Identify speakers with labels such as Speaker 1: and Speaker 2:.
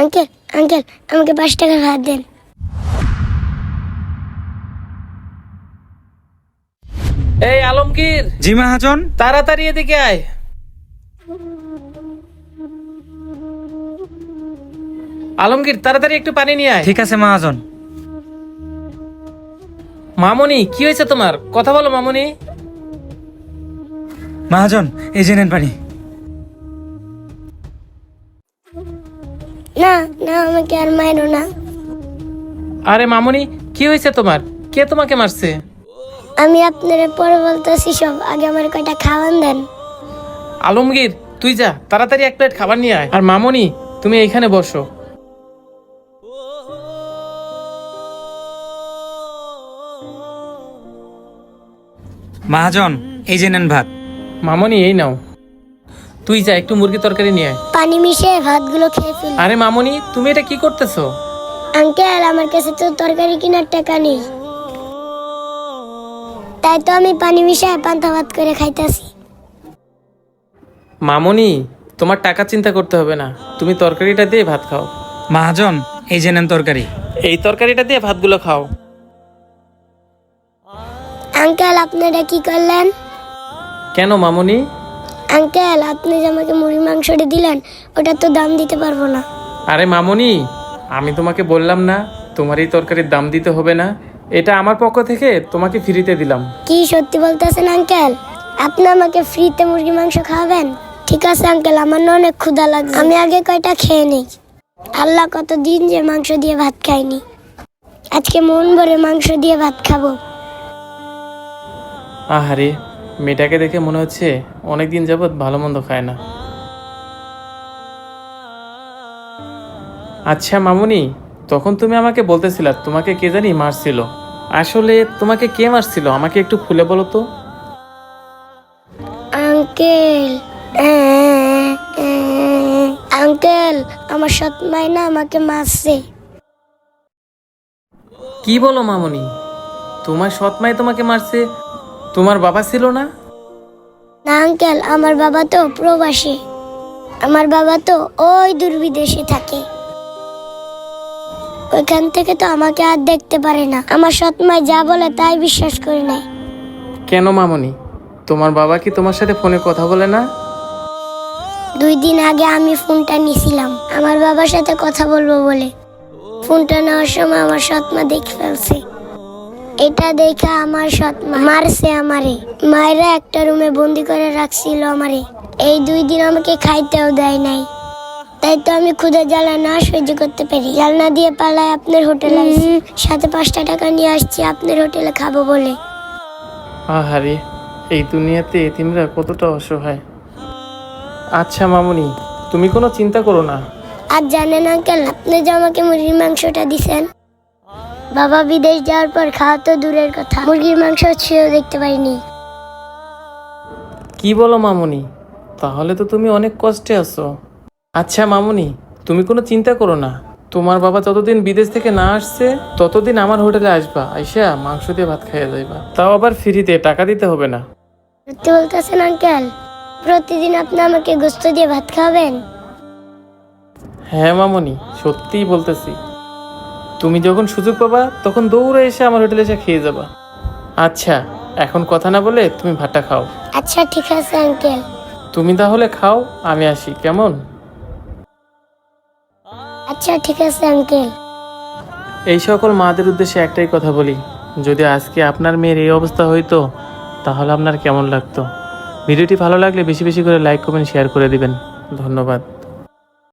Speaker 1: Uncle uncle আমাকে 5 টাকার ভাত দেন।
Speaker 2: এই আলমগীর,
Speaker 3: জি মহাজন।
Speaker 2: তাড়াতাড়ি এদিকে আয়। আলমগীর, তাড়াতাড়ি একটু পানি নিয়ে আয়।
Speaker 3: ঠিক আছে মহাজন।
Speaker 2: মামুনি, কি হয়েছে তোমার? কথা বলো মামুনি।
Speaker 3: মহাজন, এই যে নেন পানি।
Speaker 1: না না, আমাকে আর মারো না।
Speaker 2: আরে মামুনি, কি হয়েছে তোমার? কে তোমাকে মারছে?
Speaker 1: আমি আপনারে পরে বলতেছি সব, আগে আমার কয়টা খাওয়ান দেন।
Speaker 2: আলমগীর, তুই যা, তাড়াতাড়ি 1 প্লেট খাবার নিয়ে আয়। আর মামুনি, তুমি এইখানে বসো।
Speaker 3: মহাজন, এই যে নেন ভাত।
Speaker 2: মামুনি, এই নাও। তুই যা, একটু মুরগি তরকারি নিয়ে আয়।
Speaker 1: পানি মিশিয়ে ভাতগুলো খেয়ে ফেলি।
Speaker 2: আরে মামুনি, তুমি এটা কি করতেছো?
Speaker 1: আঙ্কেল, আমার কাছে তো তরকারি কেনার টাকা নেই, তাই তো আমি পানি মিশিয়ে পান্তা ভাত করে খাইতাছি।
Speaker 2: মামুনি, তোমার টাকা চিন্তা করতে হবে না, তুমি তরকারিটা দিয়ে ভাত খাও।
Speaker 3: মহাজন, এই যে নেন তরকারি।
Speaker 2: এই তরকারিটা দিয়ে ভাতগুলো খাও।
Speaker 1: আঙ্কেল, আপনারা কি করলেন?
Speaker 2: কেন মামুনি?
Speaker 1: আঙ্কেল, আপনি যে আমাকে মুরগির মাংসটা দিলেন, ওটা তো দাম দিতে পারবো না।
Speaker 2: আরে মামুনি, আমি তোমাকে বললাম না তোমার এই তরকারির দাম দিতে হবে না? এটা আমার পক্ষ থেকে তোমাকে ফ্রিতে দিলাম।
Speaker 1: কি সত্যি বলতেছেন আঙ্কেল? আপনি আমাকে ফ্রিতে মুরগির মাংস খাওয়াবেন? ঠিক আছে আঙ্কেল, আমার না অনেক ক্ষুধা লাগছে, আমি আগে কয়টা খেয়ে নিই। আল্লাহ, কতদিন যে মাংস দিয়ে ভাত খাইনি, আজকে মন ভরে মাংস দিয়ে ভাত খাবো।
Speaker 2: আহারে, মেয়েটাকে দেখে মনে হচ্ছে অনেকদিন যাবৎ ভালো মন্দ খায় না। আচ্ছা মামুনি, তখন তুমি আমাকে বলতেছিলা তোমাকে কে জানি মারছিল। আসলে তোমাকে কে মারছিল আমাকে একটু খুলে বলো তো।
Speaker 1: আঙ্কেল, আঙ্কেল, আমার সৎ মাই না আমাকে মারছে।
Speaker 2: কি বলো মামুনি? তোমার সৎ মাই তোমাকে মারছে? তোমার বাবা ছিল না?
Speaker 1: না আঙ্কেল, আমার বাবা তো প্রবাসী, আমার বাবা তো ওই দূর বিদেশে থাকে, ওইখান থেকে তো আমাকে আর দেখতে পারে না। আমার সৎ মা যা বলে তাই বিশ্বাস করে নেয়।
Speaker 2: কেন মামুনি, তোমার বাবা কি তোমার সাথে ফোনে কথা বলে না?
Speaker 1: 2 দিন আগে আমি ফোনটা নিয়েছিলাম আমার বাবার সাথে কথা বলবো বলে। ফোনটা নেওয়ার সময় আমার সৎ মা দেখে ফেলছে। এটা দেখে আমার সৎ মা মারছে আমারে, মায়েরা একটা রুমে বন্দি করে রাখছিল আমারে। এই 2 দিন আমাকে খাইতেও দেয় নাই, তাই তো আমি ক্ষুধা জ্বালা না সহ্য করতে পারি জালনা দিয়ে পালায় আপনার হোটেলে আসছি। সাথে 5টা টাকা নিয়ে আসছি আপনার হোটেলে খাবো বলে।
Speaker 2: আহারে, এই দুনিয়াতে এতিমরা কতটা অসহায়। আচ্ছা মামুনি, তুমি কোনো চিন্তা করো না।
Speaker 1: আর জানেন আঙ্কেল, আপনি যে আমাকে মুরগির মাংসটা দিছেন, বাবা বিদেশ যাওয়ার পর খাওয়া তো দূরের কথা, মুরগির মাংস ছুঁয়েও দেখতে পারিনি।
Speaker 2: কি বলো মামুনি? তাহলে তো তুমি অনেক কষ্টে আছো। আচ্ছা মামুনি, তুমি কোনো চিন্তা করো না। তোমার বাবা যতদিন বিদেশ থেকে না আসছে ততদিন আমার হোটেলে আসবা, আইসা মাংস দিয়ে ভাত খাইয়া যাইবা, তাও আবার ফ্রিতে, টাকা দিতে হবে না।
Speaker 1: সত্যি বলতেছেন আঙ্কেল? প্রতিদিন আপনি আমাকে গোস্ত দিয়ে ভাত খাবেন?
Speaker 2: হ্যাঁ মামুনি, সত্যিই বলতেছি। তুমি যখন সুযোগ পাবা তখন দৌড়ে এসে আমার হোটেলে এসে খেয়ে যাবা। আচ্ছা, এখন কথা না বলে তুমি ভাতটা খাও।
Speaker 1: আচ্ছা ঠিক আছে আঙ্কেল।
Speaker 2: তুমি তাহলে খাও, আমি আসি, কেমন?
Speaker 1: আচ্ছা ঠিক আছে আঙ্কেল।
Speaker 2: এই সকল মাদের উদ্দেশ্যে একটাই কথা বলি, যদি আজকে আপনার মেয়ের এই অবস্থা হইতো তাহলে আপনার কেমন লাগতো? ভিডিওটি ভালো লাগলে বেশি বেশি করে লাইক কমেন্ট শেয়ার করে দিবেন। ধন্যবাদ।